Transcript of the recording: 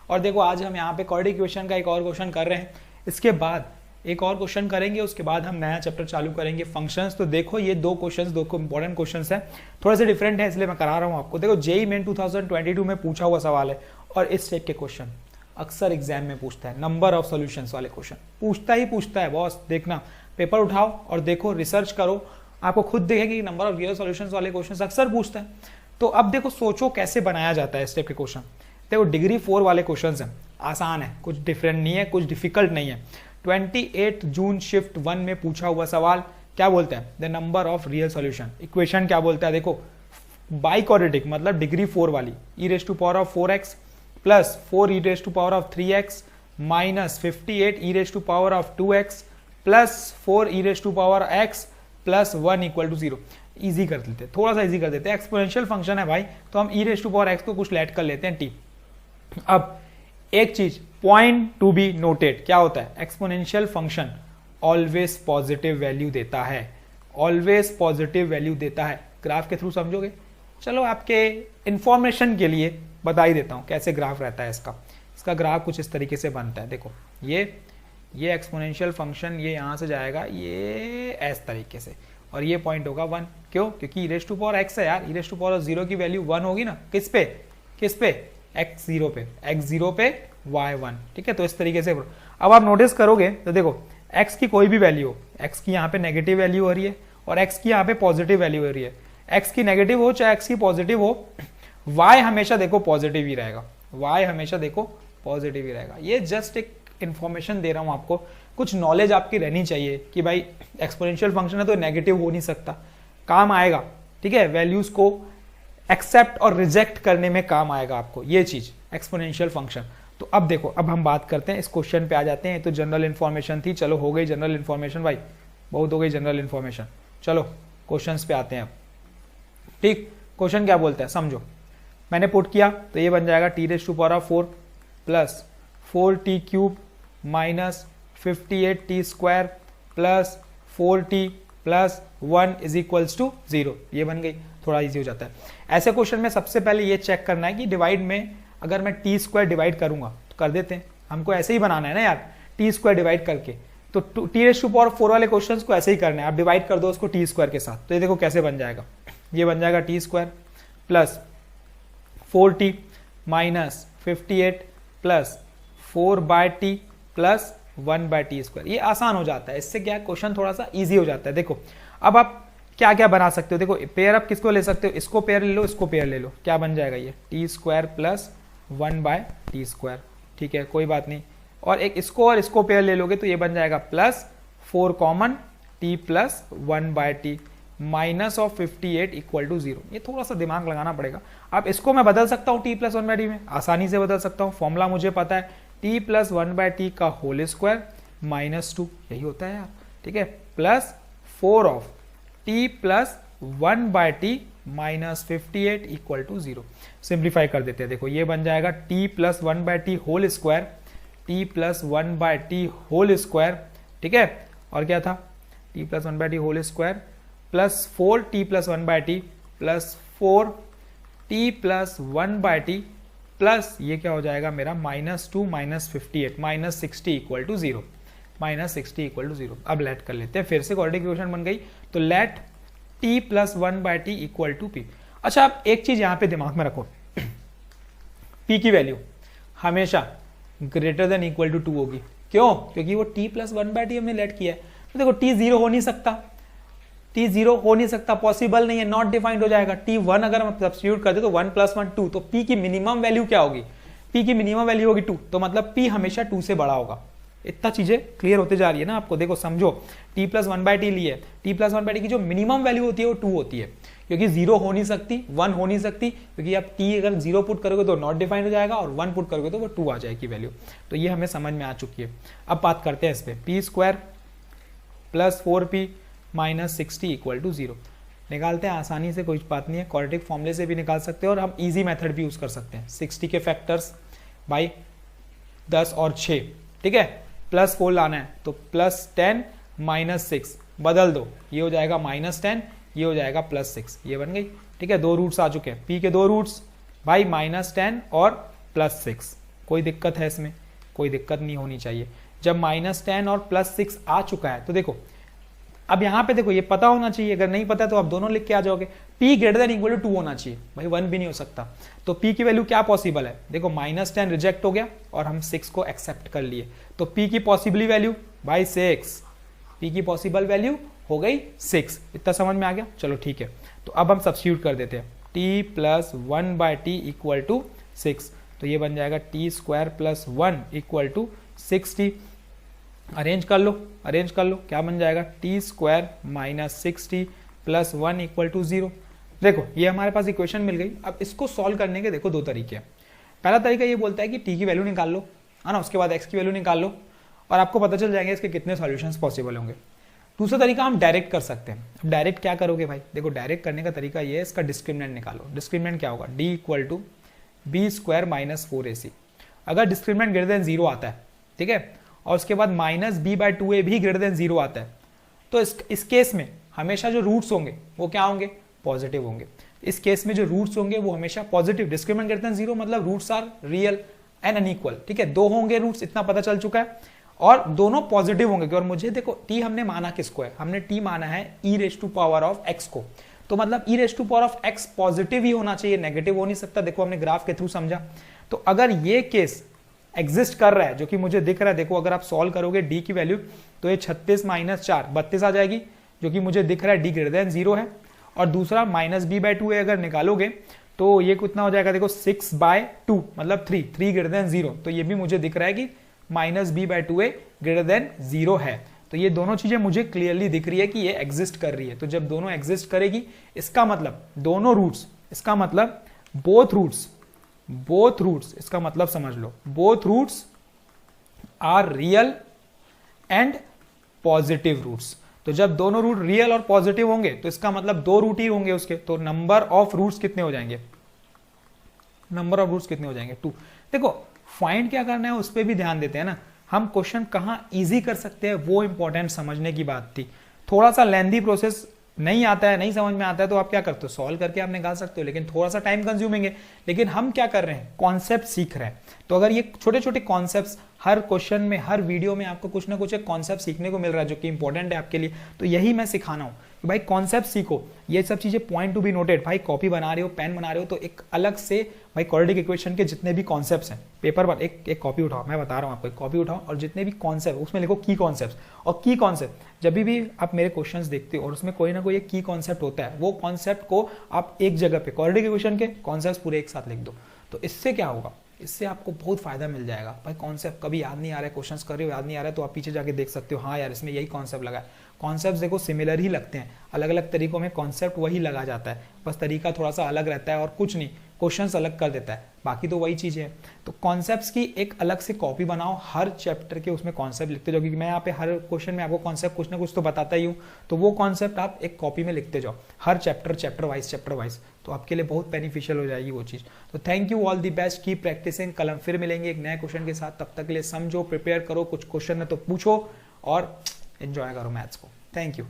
और देखो आज हम यहाँ पे क्वाड्रेटिक इक्वेशन का एक और क्वेश्चन कर रहे हैं, इसके बाद एक और क्वेश्चन करेंगे, उसके बाद हम नया चैप्टर चालू करेंगे फंक्शंस। तो देखो ये दो इंपॉर्टेंट क्वेश्चंस हैं, थोड़े से डिफरेंट है इसलिए मैं करा रहा हूँ आपको। देखो जेईई मेन 2022 में पूछा हुआ सवाल है और इस टाइप के क्वेश्चन अक्सर एग्जाम में पूछता है, नंबर ऑफ सॉल्यूशंस वाले क्वेश्चन पूछता है बॉस। देखना पेपर उठाओ और देखो, रिसर्च करो, आपको खुद देखेंगे कि नंबर ऑफ रियल सॉल्यूशंस वाले क्वेश्चन अक्सर पूछता है। तो अब देखो सोचो कैसे बनाया जाता है इस टाइप के क्वेश्चन। देखो डिग्री 4 वाले क्वेश्चन हैं, आसान है, कुछ डिफरेंट नहीं है, कुछ डिफिकल्ट नहीं है। 28 जून शिफ्ट 1 में पूछा हुआ सवाल क्या बोलता है, the number of real solution. Equation क्या बोलता है, देखो बाइक्वाड्रेटिक मतलब डिग्री 4 वाली, e⁴4x plus 4e⁴3x minus 58e⁴2x plus 4e⁴x plus 1 equal to 0। Easy कर देते हैं, थोड़ा सा ईजी कर देते हैं, एक्सपोनेंशियल फंक्शन है भाई, तो हम e⁴x को कुछ लेट कर लेते हैं t। अब एक चीज पॉइंट टू बी नोटेड, क्या होता है, exponential function always positive value देता है, ऑलवेज पॉजिटिव वैल्यू देता है। ग्राफ के थ्रू समझोगे, चलो आपके इंफॉर्मेशन के लिए बता ही देता हूं कैसे ग्राफ रहता है इसका ग्राफ कुछ इस तरीके से बनता है। देखो ये एक्सपोनेंशियल फंक्शन ये यहां से जाएगा ये इस तरीके से, और ये पॉइंट होगा 1। क्यों, क्योंकि e⁴x है यार, e⁴0 की वैल्यू 1 होगी ना, किस पे x0 पे y1, ठीक है। तो इस तरीके से अब आप नोटिस करोगे तो देखो x की कोई भी वैल्यू हो, x की यहाँ पे नेगेटिव वैल्यू हो रही है और x की यहाँ पे पॉजिटिव वैल्यू हो रही है। x की नेगेटिव हो चाहे x की पॉजिटिव हो, y हमेशा देखो पॉजिटिव ही रहेगा, y हमेशा देखो पॉजिटिव ही रहेगा। ये जस्ट एक इंफॉर्मेशन दे रहा हूं आपको, कुछ नॉलेज आपकी रहनी चाहिए कि भाई एक्सपोनेंशियल फंक्शन है तो नेगेटिव हो नहीं सकता, काम आएगा, ठीक है, वैल्यूज को एक्सेप्ट और रिजेक्ट करने में काम आएगा आपको ये चीज एक्सपोनेंशियल फंक्शन। तो अब देखो, अब हम बात करते हैं इस क्वेश्चन पे आ जाते हैं। तो जनरल इन्फॉर्मेशन थी, चलो हो गई जनरल इन्फॉर्मेशन भाई, बहुत हो गई जनरल इन्फॉर्मेशन। चलो क्वेश्चंस पे आते हैं अब, ठीक। क्वेश्चन क्या बोलता है समझो, मैंने पुट किया तो ये बन जाएगा t⁴ plus 4t³ minus 58t² plus 4t plus 1 is equals to 0। ये बन गई, थोड़ा इजी हो जाता है। ऐसे क्वेश्चन में सबसे पहले ये चेक करना है कि डिवाइड में अगर मैं t² डिवाइड करूंगा तो कर देते हैं, हमको ऐसे ही बनाना है ना यार, t² डिवाइड करके। तो t⁴ वाले क्वेश्चंस को ऐसे ही करना है, आप डिवाइड कर दो उसको t² के साथ। तो ये देखो कैसे बन जाएगा, ये बन जाएगा t² plus 4t minus 58 plus 4/t plus 1/t²। ये आसान हो जाता है, इससे क्या क्वेश्चन थोड़ा सा इजी हो जाता है। देखो अब आप क्या क्या बना सकते हो, देखो पेयर आप किसको ले सकते हो, इसको पेयर ले लो, इसको पेयर ले लो, क्या बन जाएगा ये t² प्लस 1/t², ठीक है, कोई बात नहीं। और एक इसको और इसको पेयर ले लोगे तो ये बन जाएगा plus 4 common t plus 1/t minus of 58 equal to 0। ये थोड़ा सा दिमाग लगाना पड़ेगा। अब इसको मैं बदल सकता हूँ t प्लस 1/t में, आसानी से बदल सकता हूँ, फॉर्मूला मुझे पता है, t प्लस 1/t का होल स्क्वायर माइनस 2, यही होता है यार, ठीक है, plus 4 of t plus 1/t minus 58 equal to 0। Simplify कर देते हैं, देखो ये बन जाएगा t plus 1/t whole square, t plus 1/t whole square, ठीक है, और क्या था t plus 1/t whole square plus 4t plus 1/t plus 4t plus 1/t plus ये क्या हो जाएगा मेरा -2 minus 58 minus 60 equal to 0, minus 60 equal to 0। अब लेट कर लेते हैं, फिर से क्वाड्रेटिक इक्वेशन बन गई। तो let t plus 1/t equal to p। अच्छा अब एक चीज यहां पे दिमाग में रखो, p की वैल्यू हमेशा ग्रेटर देन इक्वल टू 2 होगी। क्यों, क्योंकि वो t प्लस 1/t हमने लेट किया है। तो देखो t 0 हो नहीं सकता, t 0 हो नहीं सकता, पॉसिबल नहीं है, नॉट डिफाइंड हो जाएगा। t1 अगर हम सब्स्टिट्यूट करते तो 1 प्लस 1 2, तो p की मिनिमम वैल्यू क्या होगी, p की मिनिमम वैल्यू होगी 2, तो मतलब p हमेशा 2 से बड़ा होगा। इतना चीजें क्लियर होते जा रही है ना आपको। देखो समझो, t प्लस 1/t लिए, t प्लस 1/t की जो मिनिमम वैल्यू होती है वो 2 होती है, क्योंकि 0 हो नहीं सकती, 1 हो नहीं सकती, क्योंकि आप t अगर 0 पुट करोगे तो नॉट डिफाइंड हो जाएगा और 1 पुट करोगे तो वो 2 आ जाएगी वैल्यू। तो ये हमें समझ में आ चुकी है। अब बात करते हैं इस पे, p² plus 4p minus 60 equal to 0 निकालते हैं आसानी से, कोई बात नहीं है, क्वाड्रेटिक फॉर्मूले से भी निकाल सकते हैं और हम इजी मेथड भी यूज कर सकते हैं। 60 के फैक्टर्स बाई 10 और 6, ठीक है, प्लस 4 लाना है तो प्लस 10 माइनस 6 बदल दो, ये हो जाएगा -10, ये हो जाएगा +6, ये बन गई, ठीक है। 2 रूट्स आ चुके हैं, p के 2 रूट्स भाई -10 और +6, कोई दिक्कत है इसमें? कोई दिक्कत नहीं होनी चाहिए। जब -10 और +6 आ चुका है तो देखो अब यहाँ पे देखो ये पता होना चाहिए, अगर नहीं पता तो आप दोनों लिख के आ जाओगे। p greater than equal to 2 होना चाहिए भाई, 1 भी नहीं हो सकता। तो p की वैल्यू क्या पॉसिबल है? देखो -10 रिजेक्ट हो गया और हम 6 को एक्सेप्ट कर लिए, तो p की पॉसिबल वैल्यू भाई 6, p की पॉसिबल वैल्यू हो गई 6। इतना समझ में आ गया? चलो ठीक है, तो अब हम सब्स्टिट्यूट कर देते हैं t + 1/t इक्वल टू 6, तो ये बन जाएगा t² + 1 equal to 6t। Arrange कर लो, अरेंज कर लो, क्या बन जाएगा? t² - 6t + 1 equal to 0। देखो ये हमारे पास इक्वेशन मिल गई। अब इसको सॉल्व करने के देखो दो तरीके हैं। पहला तरीका ये बोलता है कि t की वैल्यू निकाल लो, है ना, उसके बाद x की वैल्यू निकाल लो और आपको पता चल जाएंगे इसके कितने सॉल्यूशंस पॉसिबल होंगे। दूसरा तरीका हम डायरेक्ट कर सकते हैं। अब डायरेक्ट क्या करोगे भाई? देखो डायरेक्ट करने का तरीका ये है, इसका डिस्क्रिमिनेंट निकालो। डिस्क्रिमिनेंट क्या होगा? d equal to b² - 4ac। अगर डिस्क्रिमिनेंट ग्रेटर देन 0 आता है, ठीक है, और उसके बाद -b/2a भी ग्रेटर देन 0 आता है, तो इस केस में हमेशा जो रूट्स होंगे वो क्या होंगे? पॉजिटिव होंगे। इस केस में जो रूट्स होंगे वो हमेशा पॉजिटिव। डिस्क्रिमिनेंट ग्रेटर देन 0 मतलब roots are real and unequal, ठीक है, दो होंगे रूट्स, इतना पता चल चुका है, और दोनों पॉजिटिव होंगे। और मुझे देखो t हमने माना किसको है? हमने t माना है e⁻x को, तो मतलब e⁻x पॉजिटिव ही होना चाहिए, नेगेटिव हो नहीं सकता। देखो हमने ग्राफ के थ्रू समझा। तो अगर ये केस एग्जिस्ट कर रहा है, जो कि मुझे दिख रहा है, देखो अगर आप सॉल्व करोगे d की वैल्यू तो ये 36 - 4 32 आ जाएगी, जो कि मुझे दिख रहा है d ग्रेटर देन 0 है। और दूसरा -b/2a अगर निकालोगे तो ये कितना हो जाएगा? देखो 6/2 मतलब 3 ग्रेटर देन 0, तो ये भी मुझे दिख रहा है कि -b/2a ग्रेटर देन 0 है। तो ये दोनों चीजें मुझे क्लियरली दिख रही है कि ये एग्जिस्ट कर रही है। तो जब दोनों एग्जिस्ट करेगी, इसका मतलब दोनों रूट्स, इसका मतलब बोथ रूट्स, इसका मतलब समझ लो both roots are real and positive roots. तो जब दोनों रूट रियल और पॉजिटिव होंगे तो इसका मतलब दो रूट ही होंगे उसके, तो नंबर ऑफ रूट्स कितने हो जाएंगे? नंबर ऑफ रूट्स कितने हो जाएंगे? 2। देखो फाइंड क्या करना है उस पर भी ध्यान देते हैं ना। हम क्वेश्चन कहां इजी कर सकते हैं वो इंपॉर्टेंट समझने की बात थी। थोड़ा सा लेंदी प्रोसेस नहीं आता है, नहीं समझ में आता है, तो आप क्या करते हो? सॉल्व करके आप निकाल सकते हो, लेकिन थोड़ा सा टाइम कंज्यूमिंग है। लेकिन हम क्या कर रहे हैं? कॉन्सेप्ट सीख रहे हैं। तो अगर ये छोटे छोटे कॉन्सेप्ट्स हर क्वेश्चन में, हर वीडियो में आपको कुछ ना कुछ एक कॉन्सेप्ट सीखने को मिल रहा है जो कि इंपॉर्टेंट है आपके लिए, तो यही मैं सिखाना हूं कि भाई कॉन्सेप्ट सीखो। ये सब चीजें पॉइंट टू बी नोटेड। भाई कॉपी बना रहे हो, पेन बना रहे हो, तो एक अलग से भाई क्वाड्रेटिक इक्वेशन के जितने भी कॉन्सेप्ट्स हैं, पेपर पर एक कॉपी उठाओ, मैं बता रहा हूं आपको, एक कॉपी उठाओ और जितने भी कॉन्सेप्ट उसमें लिखो की कॉन्सेप्ट। और की कॉन्सेप्ट जब भी आप मेरे क्वेश्चंस देखते हो और उसमें कोई ना कोई एक की कॉन्सेप्ट होता है, वो कॉन्सेप्ट को आप एक जगह पे क्वाड्रेटिक इक्वेशन के कॉन्सेप्ट पूरे एक साथ लिख दो। तो इससे क्या होगा? इससे आपको बहुत फायदा मिल जाएगा। भाई कॉन्सेप्ट कभी याद नहीं आ रहा है, क्वेश्चंस कर रहे हो याद नहीं आ रहा है, तो आप पीछे जाके देख सकते हो, हाँ यार इसमें यही कॉन्सेप्ट लगा है। कॉन्सेप्ट देखो सिमिलर ही लगते हैं, अलग अलग तरीकों में कॉन्सेप्ट वही लगा जाता है, बस तरीका थोड़ा सा अलग रहता है और कुछ नहीं, क्वेश्चंस अलग कर देता है, बाकी तो वही चीजें हैं। तो कॉन्सेप्ट्स की एक अलग से कॉपी बनाओ, हर चैप्टर के उसमें कॉन्सेप्ट लिखते जाओ, क्योंकि मैं यहाँ पे हर क्वेश्चन में आपको कॉन्सेप्ट कुछ ना कुछ तो बताता ही हूँ, तो वो कॉन्सेप्ट आप एक कॉपी में लिखते जाओ, हर चैप्टर वाइज, तो आपके लिए बहुत बेनिफिशियल हो जाएगी वो चीज़। तो thank you, all the best, keep practising. कल हम फिर मिलेंगे एक नए क्वेश्चन के साथ, तब तक के लिए समझो, प्रिपेयर करो, कुछ क्वेश्चन है तो पूछो और एंजॉय करो मैथ्स को। Thank you.